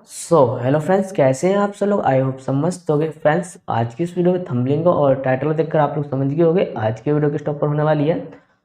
Hello friends, कैसे हैं आप सब लोग। आई होप सब मस्त हो गए। फ्रेंड्स, आज की इस वीडियो में थंबनेल को और टाइटल को देखकर आप लोग समझ गए होंगे आज की वीडियो किस टॉप पर होने वाली है।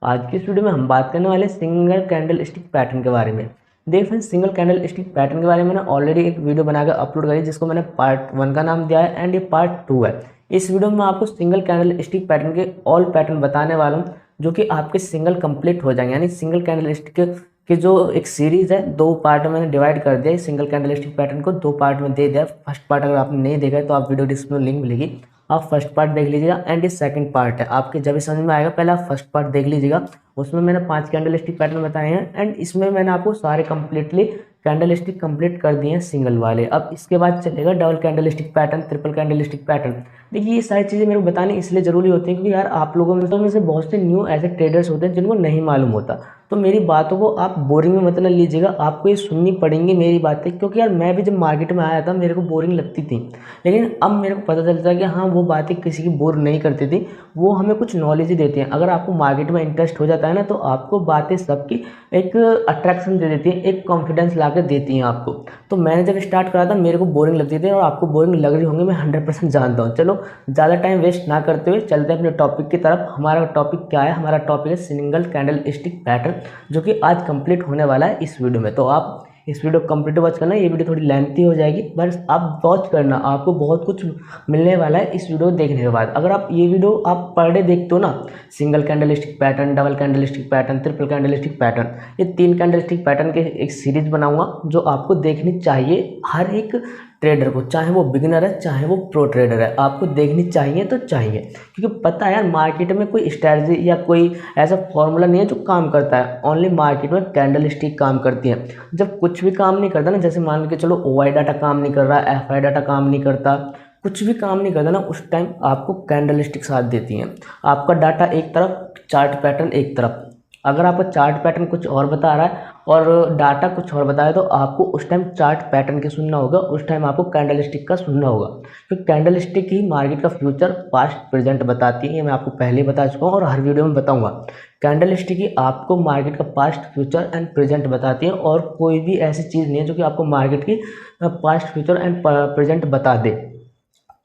आज की इस वीडियो में हम बात करने वाले सिंगल कैंडल स्टिक पैटर्न के बारे में। देखिए friends, single candle stick pattern के बारे में मैंने ऑलरेडी एक वीडियो बनाकर अपलोड करी जिसको मैंने पार्ट 1 का नाम दिया है एंड ये पार्ट 2 है। इस वीडियो में मैं आपको सिंगल कैंडल स्टिक पैटर्न के ऑल पैटर्न बताने वाला हूँ जो कि आपके सिंगल कंप्लीट हो जाएंगे। यानी सिंगल कैंडल स्टिक कि जो एक सीरीज़ है, 2 पार्ट में मैंने डिवाइड कर दिया। सिंगल कैंडल स्टिक पैटर्न को 2 पार्ट में दे दिया। फर्स्ट पार्ट अगर आपने नहीं देखा है तो आप वीडियो डिस्क्रिप्शन में लिंक मिलेगी, आप फर्स्ट पार्ट देख लीजिएगा। एंड ये सेकंड पार्ट है, आपके जब भी समझ में आएगा पहले आप फर्स्ट पार्ट देख लीजिएगा। उसमें मैंने 5 कैंडल स्टिक पैटर्न बताए हैं एंड इसमें मैंने आपको सारे कंप्लीटली कैंडल स्टिक कंप्लीट कर दिए हैं सिंगल वाले। अब इसके बाद चलेगा double candle stick pattern, triple candle stick pattern. देखिए, ये सारी चीज़ें मेरे को बतानी इसलिए ज़रूरी होती है क्योंकि यार आप लोगों में से बहुत से न्यू ऐसे ट्रेडर्स होते हैं जिनको नहीं मालूम होता। तो मेरी बातों को आप बोरिंग में मत न लीजिएगा, आपको ये सुननी पड़ेंगी मेरी बातें, क्योंकि यार मैं भी जब मार्केट में आया था मेरे को बोरिंग लगती थी, लेकिन अब मेरे को पता चलता है कि हाँ, वो बातें किसी की बोर नहीं करती थी, वो हमें कुछ नॉलेज ही देती हैं। अगर आपको मार्केट में इंटरेस्ट हो जाता है ना तो आपको बातें सबकी एक अट्रैक्शन दे देती हैं, एक कॉन्फिडेंस ला के देती हैं आपको। तो मैंने जब स्टार्ट करा था मेरे को बोरिंग लगती थी और आपको बोरिंग लग रही होंगी, मैं 100% जानता हूँ। चलो ज़्यादा टाइम वेस्ट ना करते हुए चलते हैं अपने टॉपिक की तरफ। हमारा टॉपिक क्या है? हमारा टॉपिक है सिंगल कैंडल स्टिक पैटर्न, जो कि आज कंप्लीट होने वाला है इस वीडियो में। तो आप इस वीडियो को कंप्लीट वॉच करना। ये वीडियो थोड़ी लेंथी हो जाएगी, बस आप वॉच करना, आपको बहुत कुछ मिलने वाला है इस वीडियो देखने के बाद। अगर आप ये वीडियो आप पर डे देखते हो ना, single candle stick pattern, double candle stick pattern, triple candle stick pattern, ये 3 कैंडल स्टिक पैटर्न के एक सीरीज बनाऊंगा जो आपको देखनी चाहिए हर एक ट्रेडर को, चाहे वो बिगिनर है चाहे वो प्रो ट्रेडर है, आपको देखनी चाहिए तो चाहिए। क्योंकि पता है यार, मार्केट में कोई स्ट्रैटेजी या कोई ऐसा फॉर्मूला नहीं है जो काम करता है, ओनली मार्केट में कैंडल स्टिक काम करती है। जब कुछ भी काम नहीं करता ना, जैसे मान के चलो OI डाटा काम नहीं कर रहा, FI डाटा काम नहीं करता, कुछ भी काम नहीं करता ना, उस टाइम आपको कैंडल स्टिक साथ देती हैं। आपका डाटा एक तरफ, चार्ट पैटर्न एक तरफ। अगर आपका चार्ट पैटर्न कुछ और बता रहा है और डाटा कुछ और बता रहा है तो आपको उस टाइम चार्ट पैटर्न के सुनना होगा, उस टाइम आपको कैंडल स्टिक का सुनना होगा। क्योंकि कैंडल स्टिक ही मार्केट का फ्यूचर पास्ट प्रेजेंट बताती है, ये मैं आपको पहले ही बता चुका हूँ और हर वीडियो में बताऊंगा। कैंडल स्टिक ही आपको मार्केट का पास्ट फ्यूचर एंड प्रेजेंट बताती है और कोई भी ऐसी चीज़ नहीं है जो कि आपको मार्केट की पास्ट फ्यूचर एंड प्रेजेंट बता दे।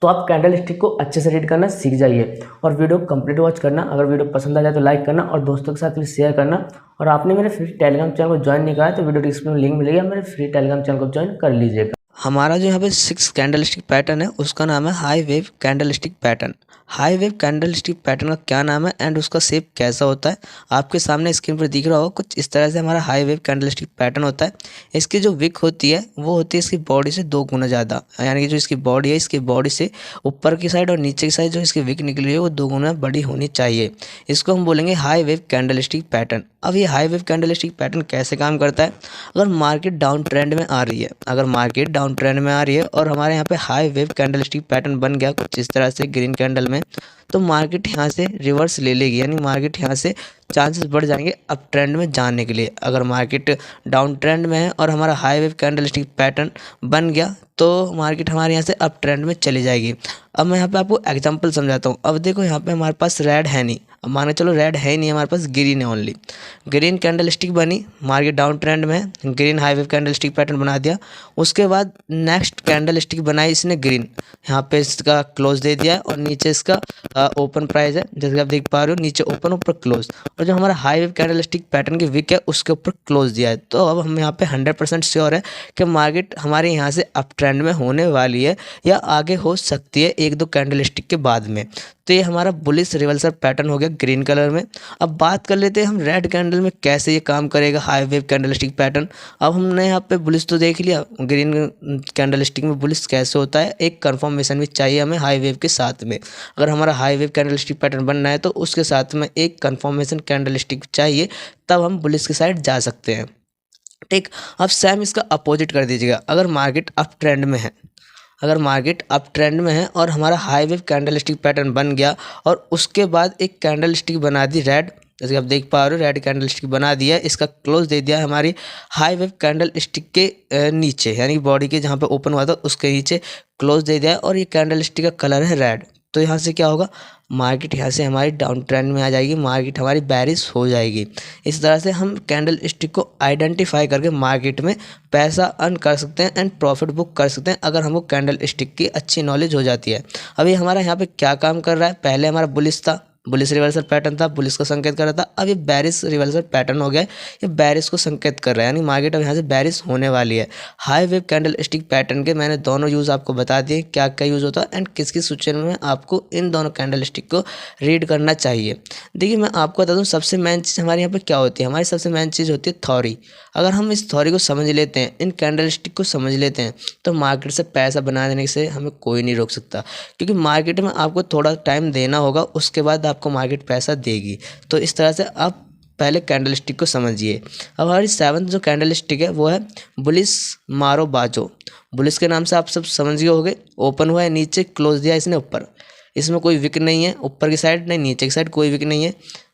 तो आप कैंडल स्टिक को अच्छे से रीड करना सीख जाइए और वीडियो कंप्लीट वॉच करना। अगर वीडियो पसंद आ जाए तो लाइक करना और दोस्तों के साथ भी शेयर करना। और आपने मेरे फ्री टेलीग्राम चैनल को ज्वाइन नहीं करा तो वीडियो डिस्क्रिप्शन में लिंक मिलेगा, मेरे फ्री टेलीग्राम चैनल को ज्वाइन कर लीजिएगा। हमारा जो यहाँ पे 6 कैंडल स्टिक पैटर्न है उसका नाम है high wave candle stick pattern. High wave candle stick pattern का क्या नाम है एंड उसका शेप कैसा होता है आपके सामने स्क्रीन पर दिख रहा होगा। कुछ इस तरह से हमारा high wave candle stick pattern होता है। इसकी जो विक होती है वो होती है इसकी बॉडी से 2 गुना ज़्यादा, यानी कि जो इसकी बॉडी है इसकी बॉडी से ऊपर की साइड और नीचे की साइड जो इसकी विक निकली है वो 2 गुना बड़ी होनी चाहिए। इसको हम बोलेंगे high wave candle stick pattern. अब ये high wave candle stick pattern कैसे काम करता है? अगर मार्केट डाउन ट्रेंड में आ रही है, अगर मार्केट डाउन ट्रेंड में आ रही है और हमारे यहाँ पे high wave candle stick pattern बन गया कुछ इस तरह से ग्रीन कैंडल में, तो मार्केट यहाँ से रिवर्स ले लेगी, यानी मार्केट यहाँ से चांसेस बढ़ जाएंगे अप ट्रेंड में जाने के लिए। अगर मार्केट डाउन ट्रेंड में है और हमारा high wave candle stick pattern बन गया तो मार्केट हमारे यहाँ से अप ट्रेंड में चली जाएगी। अब मैं यहाँ पे आपको एग्जांपल समझाता हूँ। अब देखो यहाँ पे हमारे पास रेड है नहीं, अब मान के चलो रेड है ही नहीं, हमारे पास ग्रीन है ओनली। ग्रीन कैंडल स्टिक बनी, मार्केट डाउन ट्रेंड में है, green high wave candle stick pattern बना दिया। उसके बाद नेक्स्ट कैंडल स्टिक बनाई इसने ग्रीन, यहाँ पे इसका क्लोज दे दिया और नीचे इसका ओपन प्राइस है, जैसे कि आप देख पा रहे हो, नीचे ओपन ऊपर क्लोज। और जो हमारा high wave candle stick pattern की विक है उसके ऊपर क्लोज दिया है। तो अब हम यहाँ पे 100% श्योर है कि मार्केट हमारे यहाँ से अप ट्रेंड में होने वाली है या आगे हो सकती है 1-2 कैंडल स्टिक के बाद में। तो ये हमारा बुलिश रिवर्सल पैटर्न हो गया ग्रीन कलर में। अब बात कर लेते हैं हम रेड कैंडल में कैसे ये काम करेगा high wave candle stick pattern. अब हमने यहाँ पे बुलिश तो देख लिया, ग्रीन कैंडल स्टिक में बुलिश कैसे होता है, एक कंफर्मेशन भी चाहिए हमें हाई वेव के साथ में। अगर हमारा high wave candle stick pattern बनना है तो उसके साथ में एक कंफर्मेशन कैंडल स्टिक चाहिए, तब हम बुलिश की साइड जा सकते हैं। ठीक, अब सेम इसका अपोजिट कर दीजिएगा। अगर मार्केट अप ट्रेंड में है, अगर मार्केट अप ट्रेंड में है और हमारा high wave candle stick pattern बन गया और उसके बाद एक कैंडल स्टिक बना दी रेड, जैसे आप देख पा रहे हो रेड कैंडल स्टिक बना दिया, इसका क्लोज दे दिया हमारी हाई वेव कैंडल स्टिक के नीचे, यानी बॉडी के जहाँ पे ओपन हुआ था उसके नीचे क्लोज दे दिया और ये कैंडल स्टिक का कलर है रेड। तो यहाँ से क्या होगा, मार्केट यहाँ से हमारी डाउन ट्रेंड में आ जाएगी, मार्केट हमारी बेरिश हो जाएगी। इस तरह से हम कैंडल स्टिक को आइडेंटिफाई करके मार्केट में पैसा अर्न कर सकते हैं एंड प्रॉफिट बुक कर सकते हैं, अगर हमको कैंडल स्टिक की अच्छी नॉलेज हो जाती है। अभी हमारा यहाँ पे क्या काम कर रहा है, पहले हमारा बुलिश था, बुलिश रिवर्सल पैटर्न था, बुलिश को संकेत कर रहा था। अब ये बेरिश रिवर्सल पैटर्न हो गया है, ये बेरिश को संकेत कर रहा है, यानी मार्केट अब यहाँ से बेरिश होने वाली है। High wave candle stick pattern के मैंने दोनों यूज़ आपको बता दिए, क्या क्या यूज़ होता है एंड किस किस सिचुएशन में आपको इन दोनों कैंडल स्टिक को रीड करना चाहिए। देखिए मैं आपको बता दूँ, सबसे मेन चीज़ हमारे यहाँ पर क्या होती है, हमारी सबसे मेन चीज़ होती है थ्योरी। अगर हम इस थ्योरी को समझ लेते हैं, इन कैंडल स्टिक को समझ लेते हैं, तो मार्केट से पैसा बना देने से हमें कोई नहीं रोक सकता, क्योंकि मार्केट में आपको थोड़ा टाइम देना होगा, उसके बाद आपको मार्केट पैसा देगी। तो इस तरह से आप पहले कैंडल स्टिक को समझिए। अब हमारी 7th जो कैंडल स्टिक है वो है बुलिश मारो बाजो। बुलिश के नाम से आप सब समझ गए होंगे, ओपन हुआ है नीचे, क्लोज दिया इसने ऊपर, इसमें कोई विक नहीं है, ऊपर की साइड नहीं, नीचे की साइड कोई विक नहीं है।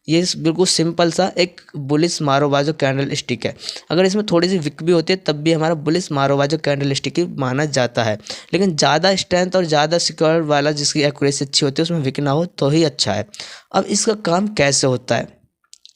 ये बिल्कुल सिंपल सा एक बुलिश मारोबाजो कैंडल स्टिक है। अगर इसमें थोड़ी सी विक भी होती है तब भी हमारा बुलिश मारोबाजो कैंडल स्टिक ही माना जाता है, लेकिन ज़्यादा स्ट्रेंथ और ज़्यादा सिक्योर वाला जिसकी एक्यूरेसी अच्छी होती है उसमें विक ना हो तो ही अच्छा है। अब इसका काम कैसे होता है,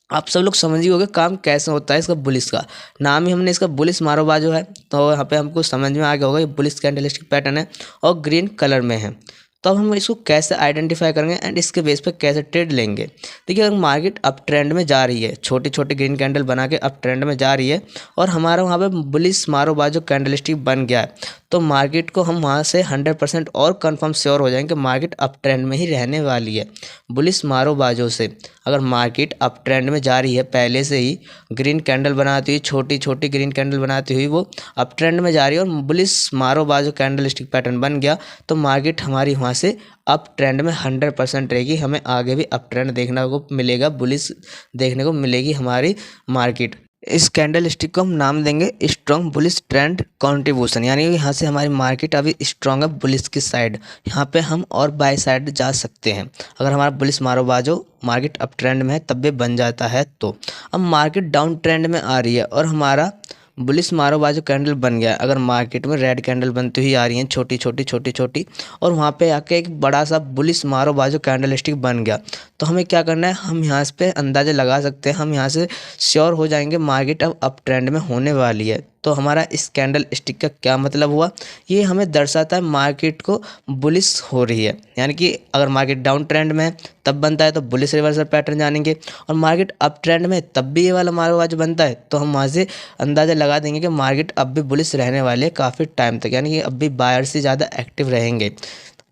आप सब लोग समझ ही होंगे काम कैसे होता है इसका। बुलिश का नाम ही हमने इसका बुलिश मारोबाजो है, तो यहाँ पे हमको समझ में आ गया होगा ये बुलिश कैंडल स्टिक पैटर्न है और ग्रीन कलर में है। तो अब हम इसको कैसे आइडेंटिफाई करेंगे एंड इसके बेस पे कैसे ट्रेड लेंगे। देखिए अगर मार्केट अप ट्रेंड में जा रही है, छोटी छोटी ग्रीन कैंडल बना के अप ट्रेंड में जा रही है और हमारा वहाँ पे बुलिश मारोबाजो कैंडल स्टिक बन गया है, तो मार्केट को हम वहाँ से 100% और कंफर्म श्योर हो जाएंगे कि मार्केट अप ट्रेंड में ही रहने वाली है। बुलिश मारोबाजो से अगर मार्केट अप ट्रेंड में जा रही है, पहले से ही ग्रीन कैंडल बनाती हुई, छोटी छोटी ग्रीन कैंडल बनाती हुई वो अप ट्रेंड में जा रही है और बुलिश मारोबाजो कैंडल स्टिक पैटर्न बन गया, तो मार्केट हमारी वहाँ से अप ट्रेंड में 100% रहेगी। हमें आगे भी अप ट्रेंड देखने को मिलेगा, बुलिश देखने को मिलेगी हमारी मार्केट। इस कैंडल स्टिक को हम नाम देंगे स्ट्रॉन्ग बुलिश ट्रेंड कंट्रीब्यूशन, यानी यहाँ से हमारी मार्केट अभी स्ट्रॉन्ग है बुलिश की साइड, यहाँ पे हम और बाय साइड जा सकते हैं। अगर हमारा बुलिश मारोबाजो मार्केट अप ट्रेंड में है तब भी बन जाता है। तो अब मार्केट डाउन ट्रेंड में आ रही है और हमारा बुलिश मारोबाजो कैंडल बन गया, अगर मार्केट में रेड कैंडल बनती हुई आ रही हैं छोटी छोटी और वहाँ पे आके एक बड़ा सा बुलिश मारोबाजो कैंडल स्टिक बन गया, तो हमें क्या करना है, हम यहाँ पे अंदाज़ा लगा सकते हैं, हम यहाँ से श्योर हो जाएंगे मार्केट अब अप ट्रेंड में होने वाली है। तो हमारा इस कैंडल स्टिक का क्या मतलब हुआ, ये हमें दर्शाता है मार्केट को बुलिश हो रही है, यानी कि अगर मार्केट डाउन ट्रेंड में है तब बनता है तो बुलिश रिवर्सल पैटर्न जानेंगे, और मार्केट अप ट्रेंड में तब भी ये वाला मारोबाजो बनता है तो हम वहाँ से अंदाज़ा लगा देंगे कि मार्केट अब भी बुलिश रहने वाली है काफ़ी टाइम तक, यानी कि अब भी बायर से ज़्यादा एक्टिव रहेंगे।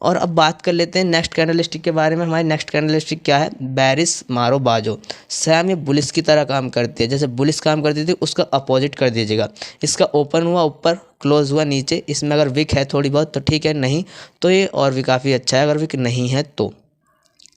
और अब बात कर लेते हैं नेक्स्ट कैंडल स्टिक के बारे में। हमारी नेक्स्ट कैंडल स्टिक क्या है, बेरिश मारोबाजो। सेम ये बुलिश की तरह काम करती है, जैसे बुलिश काम करती थी उसका अपोजिट कर दीजिएगा। इसका ओपन हुआ ऊपर, क्लोज हुआ नीचे, इसमें अगर विक है थोड़ी बहुत तो ठीक है, नहीं तो ये और भी काफ़ी अच्छा है अगर विक नहीं है तो।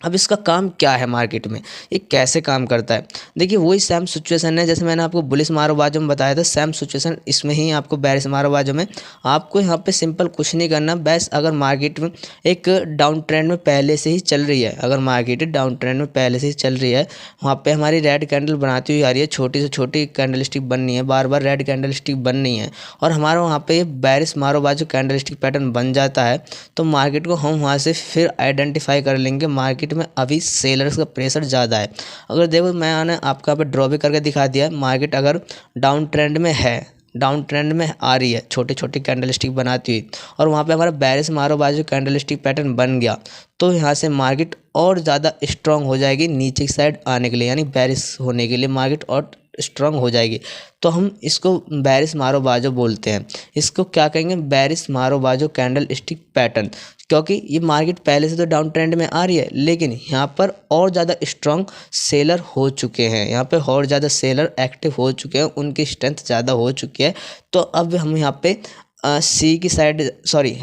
अब इसका काम क्या है मार्केट में, ये कैसे काम करता है, देखिए वही सेम सिचुएशन है जैसे मैंने आपको बुलिश मारोबाजो में बताया था, सेम सिचुएशन इसमें ही आपको बेरिश मारोबाजो में। आपको यहाँ पे सिंपल कुछ नहीं करना, बस अगर मार्केट में एक डाउन ट्रेंड में पहले से ही चल रही है, अगर मार्केट डाउन ट्रेंड में पहले से ही चल रही है, वहाँ पे हमारी रेड कैंडल बनाती हुई आ रही है, छोटी से छोटी कैंडल स्टिक बननी है, बार बार रेड कैंडल स्टिक बननी है, और हमारा वहाँ पे बेरिश मारोबाजो कैंडल स्टिक पैटर्न बन जाता है, तो मार्केट को हम वहाँ से फिर आइडेंटिफाई कर लेंगे मार्केट में अभी सेलर्स का प्रेशर ज़्यादा है। अगर देखो मैंने आपका पे ड्रॉ भी करके दिखा दिया, मार्केट अगर डाउन ट्रेंड में है, डाउन ट्रेंड में आ रही है छोटी छोटी कैंडल स्टिक बनाती हुई, और वहाँ पे हमारा बेरिश मारोबाजो कैंडल स्टिक पैटर्न बन गया, तो यहाँ से मार्केट और ज़्यादा स्ट्रांग हो जाएगी नीचे की साइड आने के लिए, यानी बेरिश होने के लिए मार्केट और स्ट्रांग हो जाएगी, तो हम इसको बेरिश मारोबाजो बोलते हैं। इसको क्या कहेंगे, बेरिश मारोबाजो कैंडल स्टिक पैटर्न, क्योंकि ये मार्केट पहले से तो डाउन ट्रेंड में आ रही है, लेकिन यहाँ पर और ज़्यादा स्ट्रांग सेलर हो चुके हैं, यहाँ पे और ज़्यादा सेलर एक्टिव हो चुके हैं, उनकी स्ट्रेंथ ज़्यादा हो चुकी है। तो अब हम यहाँ पे सी की साइड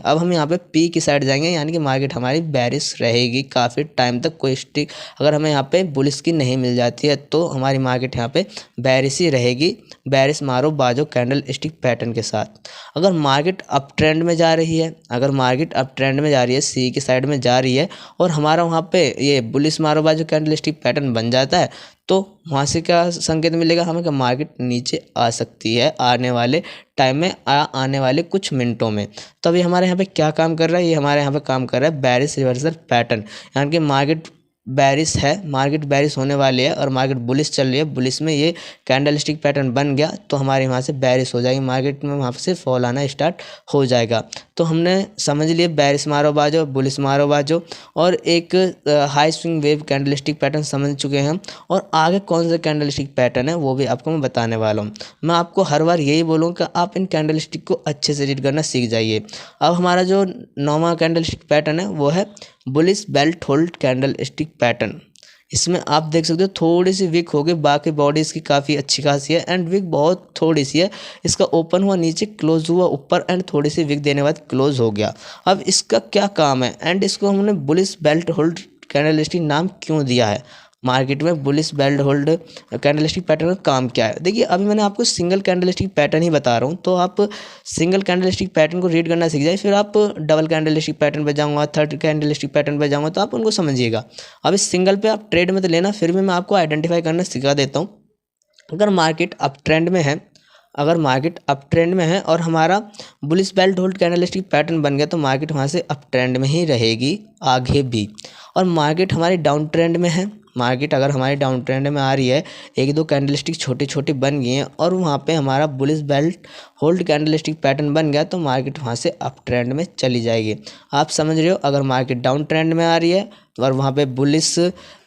अब हम यहाँ पे पी की साइड जाएंगे, यानी कि मार्केट हमारी बेरिश रहेगी काफ़ी टाइम तक। कोई स्टिक अगर हमें यहाँ पे बुलिश की नहीं मिल जाती है तो हमारी मार्केट यहाँ पे बेरिश ही रहेगी, बेरिश मारोबाजो कैंडल स्टिक पैटर्न के साथ। अगर मार्केट अप ट्रेंड में जा रही है, अगर मार्केट अप ट्रेंड में जा रही है, सी की साइड में जा रही है, और हमारा वहाँ पे ये बुलिश मारोबाजो कैंडल स्टिक पैटर्न बन जाता है, तो वहाँ से क्या संकेत मिलेगा हमें कि मार्केट नीचे आ सकती है आने वाले टाइम में, आने वाले कुछ मिनटों में। तो अभी हमारे यहाँ पे क्या काम कर रहा है, ये हमारे यहाँ पे काम कर रहा है बेरिश रिवर्सल पैटर्न, यानी कि मार्केट बेरिश है, मार्केट बेरिश होने वाली है और मार्केट बुलिश चल रही है। बुलिश में ये कैंडलस्टिक पैटर्न बन गया तो हमारे वहाँ से बेरिश हो जाएगी, मार्केट में वहाँ से फॉल आना स्टार्ट हो जाएगा। तो हमने समझ लिए बेरिश मारो बाजो, बुलिश मारो बाजो, और एक high swing wave candlestick pattern समझ चुके हैं हम। और आगे कौन सा कैंडलस्टिक पैटर्न है वो भी आपको मैं बताने वाला हूँ। मैं आपको हर बार यही बोलूँगा कि आप इन कैंडलस्टिक को अच्छे से रीड करना सीख जाइए। अब हमारा जो 9वां कैंडलस्टिक पैटर्न है वो है bullish belt hold candlestick pattern. इसमें आप देख सकते हो थोड़ी सी वीक हो गई, बाकी बॉडी इसकी काफ़ी अच्छी खासी है एंड वीक बहुत थोड़ी सी है। इसका ओपन हुआ नीचे, क्लोज हुआ ऊपर एंड थोड़ी सी वीक देने बाद क्लोज हो गया। अब इसका क्या काम है एंड इसको हमने बुलिश बेल्ट होल्ड कैंडलस्टिक नाम क्यों दिया है, मार्केट में bullish belt hold candlestick pattern का काम क्या है। देखिए अभी मैंने आपको सिंगल कैंडलस्टिक पैटर्न ही बता रहा हूँ, तो आप सिंगल कैंडलस्टिक पैटर्न को रीड करना सीख जाए, फिर आप डबल कैंडलस्टिक पैटर्न पे जाऊँगा, थर्ड कैंडलस्टिक पैटर्न पे जाऊँगा तो आप उनको समझिएगा। अब इस सिंगल पे आप ट्रेड में तो लेना, फिर भी मैं आपको आइडेंटिफाई करना सिखा देता हूँ। अगर मार्केट अप ट्रेंड में है, अगर मार्केट अप ट्रेंड में है और हमारा bullish belt hold candlestick pattern बन गया तो मार्केट वहाँ से अप ट्रेंड में ही रहेगी आगे भी। और मार्केट हमारी डाउन ट्रेंड में है, मार्केट अगर हमारी डाउन ट्रेंड में आ रही है, एक दो कैंडलस्टिक छोटे छोटे बन गए हैं और वहाँ पे हमारा bullish belt hold candlestick pattern बन गया तो मार्केट वहाँ से अप ट्रेंड में चली जाएगी। आप समझ रहे हो, अगर मार्केट डाउन ट्रेंड में आ रही है और वहाँ पे बुलिश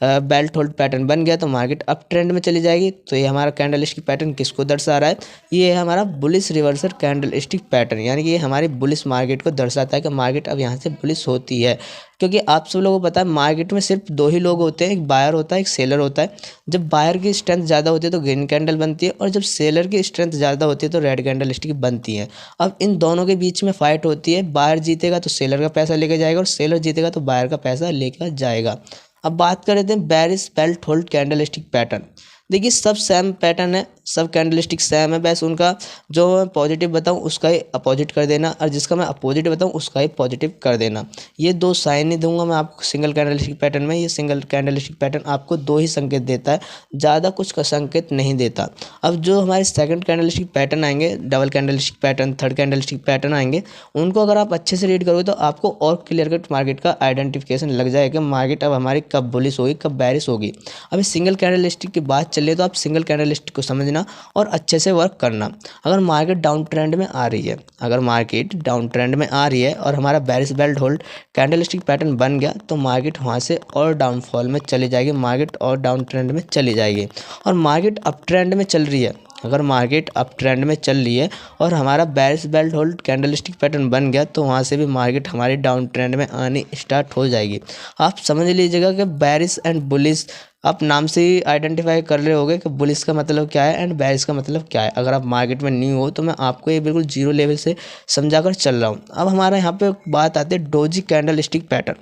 बेल्ट होल्ड पैटर्न बन गया तो मार्केट अप ट्रेंड में चली जाएगी। तो ये हमारा कैंडलस्टिक पैटर्न किसको दर्शा रहा है, ये है हमारा बुलिश रिवर्सल कैंडलस्टिक पैटर्न, यानी कि ये हमारी बुलिश मार्केट को दर्शाता है कि मार्केट अब यहाँ से बुलिश होती है। क्योंकि आप सब लोगों को पता है मार्केट में सिर्फ दो ही लोग होते हैं, एक बायर होता है एक सेलर होता है। जब बायर की स्ट्रेंथ ज़्यादा होती है तो ग्रीन कैंडल बनती है और जब सेलर की स्ट्रेंथ ज़्यादा होती है तो रेड कैंडलस्टिक बनती है। अब इन दोनों के बीच में फाइट होती है, बायर जीतेगा तो सेलर का पैसा लेके जाएगा और सेलर जीतेगा तो बायर का पैसा लेकर जाएगा। अब बात कर लेते हैं bearish belt hold candlestick pattern. देखिए सब सेम पैटर्न है, सब कैंडलस्टिक सेम है, बस उनका जो मैं पॉजिटिव बताऊं उसका ही अपोजिट कर देना और जिसका मैं अपोजिट बताऊं उसका ही पॉजिटिव कर देना। ये दो साइन नहीं दूंगा मैं आपको सिंगल कैंडलस्टिक पैटर्न में, ये सिंगल कैंडलस्टिक पैटर्न आपको दो ही संकेत देता है, ज़्यादा कुछ का संकेत नहीं देता। अब जो हमारे सेकंड कैंडलस्टिक पैटर्न आएंगे, double candlestick pattern, third candlestick pattern आएंगे, उनको अगर आप अच्छे से रीड करोगे तो आपको और क्लियर कट मार्केट का आइडेंटिफिकेशन लग जाएगा, मार्केट अब हमारी कब बुलिश होगी कब बेरिश होगी। अभी सिंगल कैंडलस्टिक की बात चले तो आप सिंगल कैंडलस्टिक को समझना और अच्छे से वर्क करना। अगर मार्केट डाउन ट्रेंड में आ रही है, अगर मार्केट डाउन ट्रेंड में आ रही है और हमारा bearish belt hold candlestick pattern बन गया तो मार्केट वहाँ से और डाउनफॉल में चली जाएगी, मार्केट और डाउन ट्रेंड में चली जाएगी। और मार्केट अप ट्रेंड में चल रही है, अगर मार्केट अप ट्रेंड में चल रही है और हमारा bearish belt hold candlestick pattern बन गया तो वहाँ से भी मार्केट हमारी डाउन ट्रेंड में आनी स्टार्ट हो जाएगी। आप समझ लीजिएगा कि बेरिश एंड बुलिश आप नाम से ही आइडेंटिफाई कर रहे होगे कि बुलिश का मतलब क्या है एंड बेरिश का मतलब क्या है। अगर आप मार्केट में न्यू हो तो मैं आपको ये बिल्कुल जीरो लेवल से समझाकर चल रहा हूँ। अब हमारा यहाँ पे बात आती है डोजी कैंडलस्टिक पैटर्न।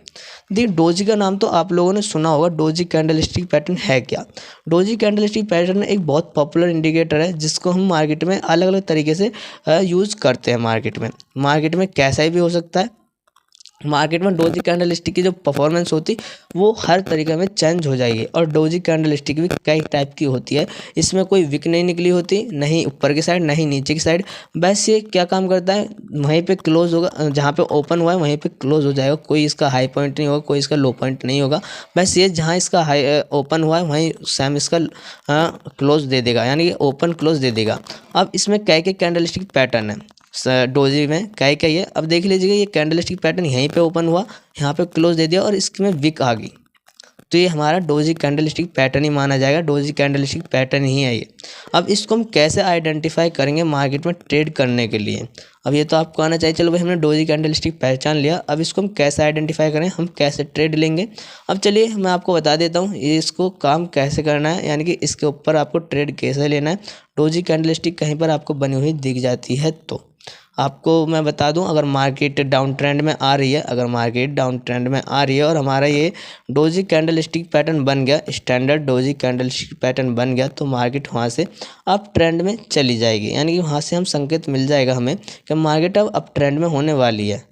देखिए डोजी का नाम तो आप लोगों ने सुना होगा, डोजी कैंडलस्टिक पैटर्न है क्या। डोजी कैंडलस्टिक पैटर्न एक बहुत पॉपुलर इंडिकेटर है जिसको हम मार्केट में अलग अलग तरीके से यूज़ करते हैं। मार्केट में कैसा भी हो सकता है, मार्केट में डोजी कैंडलस्टिक की जो परफॉर्मेंस होती वो हर तरीके में चेंज हो जाएगी। और डोजी कैंडलस्टिक भी कई टाइप की होती है, इसमें कोई विक नहीं निकली होती, नहीं ऊपर की साइड नहीं नीचे की साइड। बस ये क्या काम करता है, वहीं पे क्लोज होगा, जहाँ पे ओपन हुआ है वहीं पे क्लोज हो जाएगा, कोई इसका हाई पॉइंट नहीं होगा, कोई इसका लो पॉइंट नहीं होगा। बस ये जहाँ इसका हाई ओपन हुआ है वहीं सेम इसका क्लोज दे देगा, यानी कि ओपन क्लोज दे देगा। अब इसमें कई कैंडलस्टिक पैटर्न है डोजी में, क्या है। अब देख लीजिएगा ये कैंडलस्टिक पैटर्न यहीं पे ओपन हुआ, यहाँ पे क्लोज दे दिया और इसमें विक आ गई, तो ये हमारा डोजी कैंडलस्टिक पैटर्न ही माना जाएगा, डोजी कैंडलस्टिक पैटर्न ही है ये। अब इसको हम कैसे आइडेंटिफाई करेंगे मार्केट में ट्रेड करने के लिए। अब ये तो आपको आना चाहिए, चलो भाई हमने डोजी कैंडलस्टिक पहचान लिया, अब इसको हम कैसे आइडेंटिफाई करें, हम कैसे ट्रेड लेंगे। अब चलिए मैं आपको बता देता हूँ ये इसको काम कैसे करना है, यानी कि इसके ऊपर आपको ट्रेड कैसे लेना है। डोजी कैंडलस्टिक कहीं पर आपको बनी हुई दिख जाती है तो आपको मैं बता दूं, अगर मार्केट डाउन ट्रेंड में आ रही है, अगर मार्केट डाउन ट्रेंड में आ रही है और हमारा ये डोजी कैंडलस्टिक पैटर्न बन गया, स्टैंडर्ड डोजी कैंडलस्टिक पैटर्न बन गया, तो मार्केट वहाँ से अप ट्रेंड में चली जाएगी, यानी कि वहाँ से हम संकेत मिल जाएगा हमें कि मार्केट अब अप ट्रेंड में होने वाली है।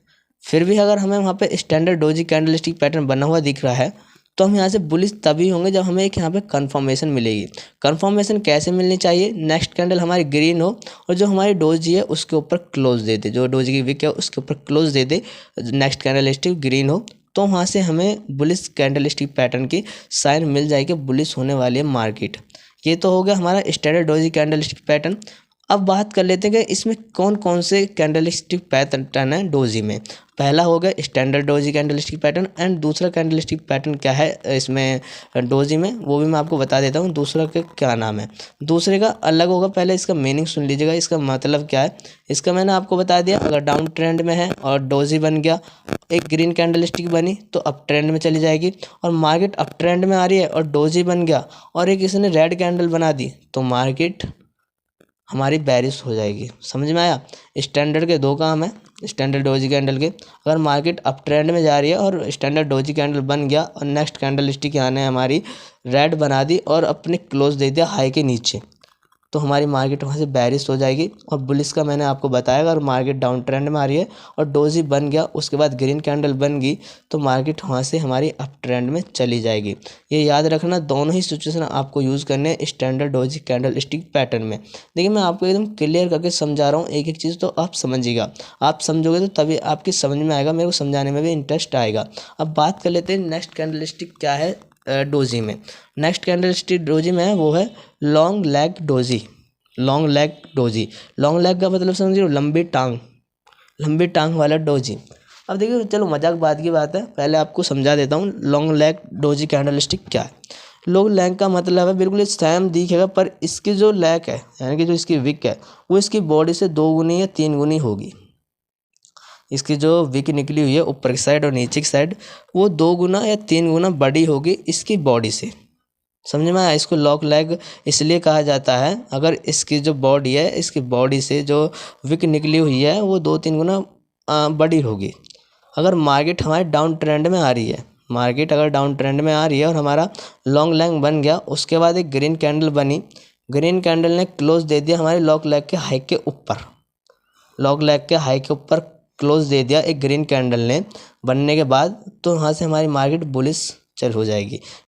फिर भी अगर हमें वहाँ पे स्टैंडर्ड डोजी कैंडलस्टिक पैटर्न बना हुआ दिख रहा है तो हम यहाँ से बुलिश तभी होंगे जब हमें एक यहाँ पे कंफर्मेशन मिलेगी। कंफर्मेशन कैसे मिलनी चाहिए? नेक्स्ट कैंडल हमारी ग्रीन हो और जो हमारी डोजी है उसके ऊपर क्लोज दे दे, जो डोजी की विक है उसके ऊपर क्लोज दे दे, नेक्स्ट कैंडल स्टिक ग्रीन हो, तो वहाँ से हमें बुलिश कैंडल स्टिक पैटर्न की साइन मिल जाएगी, बुलिश होने वाली है मार्केट। ये तो हो गया हमारा standard doji candle stick pattern. अब बात कर लेते हैं कि इसमें कौन कौन से कैंडल स्टिक पैटर्न है डोजी में। पहला हो गया standard doji candle stick pattern, and दूसरा कैंडल स्टिक पैटर्न क्या है इसमें डोजी में, वो भी मैं आपको बता देता हूँ दूसरा का क्या नाम है। दूसरे का अलग होगा, पहले इसका मीनिंग सुन लीजिएगा, इसका मतलब क्या है। इसका मैंने आपको बता दिया, अगर डाउन ट्रेंड में है और डोजी बन गया, एक ग्रीन कैंडल स्टिक बनी तो अप ट्रेंड में चली जाएगी, और मार्केट अप ट्रेंड में आ रही है और डोजी बन गया और एक इसने रेड कैंडल बना दी तो मार्केट हमारी बेरिश हो जाएगी। समझ में आया? स्टैंडर्ड के दो काम है, स्टैंडर्ड डोजी कैंडल के। अगर मार्केट अप ट्रेंड में जा रही है और स्टैंडर्ड डोजी कैंडल बन गया और नेक्स्ट कैंडल स्टिक यहाँ ने हमारी रेड बना दी और अपने क्लोज दे दिया हाई के नीचे, तो हमारी मार्केट वहाँ से बेरिश हो जाएगी। और बुलिश का मैंने आपको बताया, अगर मार्केट डाउन ट्रेंड में आ रही है और डोजी बन गया उसके बाद ग्रीन कैंडल बन गई तो मार्केट वहाँ से हमारी अप ट्रेंड में चली जाएगी। ये याद रखना, दोनों ही सिचुएशन आपको यूज़ करने हैं standard doji candle stick pattern में। देखिए मैं आपको एकदम क्लियर करके समझा रहा हूँ, एक एक चीज़ तो आप समझिएगा, आप समझोगे तो तभी आपकी समझ में आएगा, मेरे को समझाने में भी इंटरेस्ट आएगा। अब बात कर लेते हैं नेक्स्ट कैंडल स्टिक क्या है डोजी में। नेक्स्ट कैंडल स्टिक डोजी में है वो है long leg doji. Long leg doji, long leg का मतलब समझिए लंबी टांग वाला डोजी। अब देखिए चलो मजाक बात की बात है, पहले आपको समझा देता हूँ long leg doji candle stick क्या है। लॉन्ग लेग का मतलब है बिल्कुल सेम दिखेगा, पर इसकी जो लेग है यानी कि जो इसकी विक है वो इसकी बॉडी से 2 गुनी या 3 गुनी होगी। इसकी जो विक निकली हुई है ऊपर की साइड और नीचे की साइड, वो 2 गुना या 3 गुना बड़ी होगी इसकी बॉडी से। समझ में आया? इसको लॉन्ग लेग इसलिए कहा जाता है, अगर इसकी जो बॉडी है इसकी बॉडी से जो विक निकली हुई है वो 2-3 गुना बड़ी होगी। अगर मार्केट हमारे डाउन ट्रेंड में आ रही है, मार्केट अगर डाउन ट्रेंड में आ रही है और हमारा लॉन्ग लेग बन गया, उसके बाद एक ग्रीन कैंडल बनी, ग्रीन कैंडल ने क्लोज दे दिया हमारे लॉन्ग लेग के हाई के ऊपर, लॉन्ग लेग के हाई के ऊपर क्लोज दे दिया एक ग्रीन कैंडल ने बनने के बाद, तो वहाँ से हमारी मार्केट बुलिश चल हो जाएगी।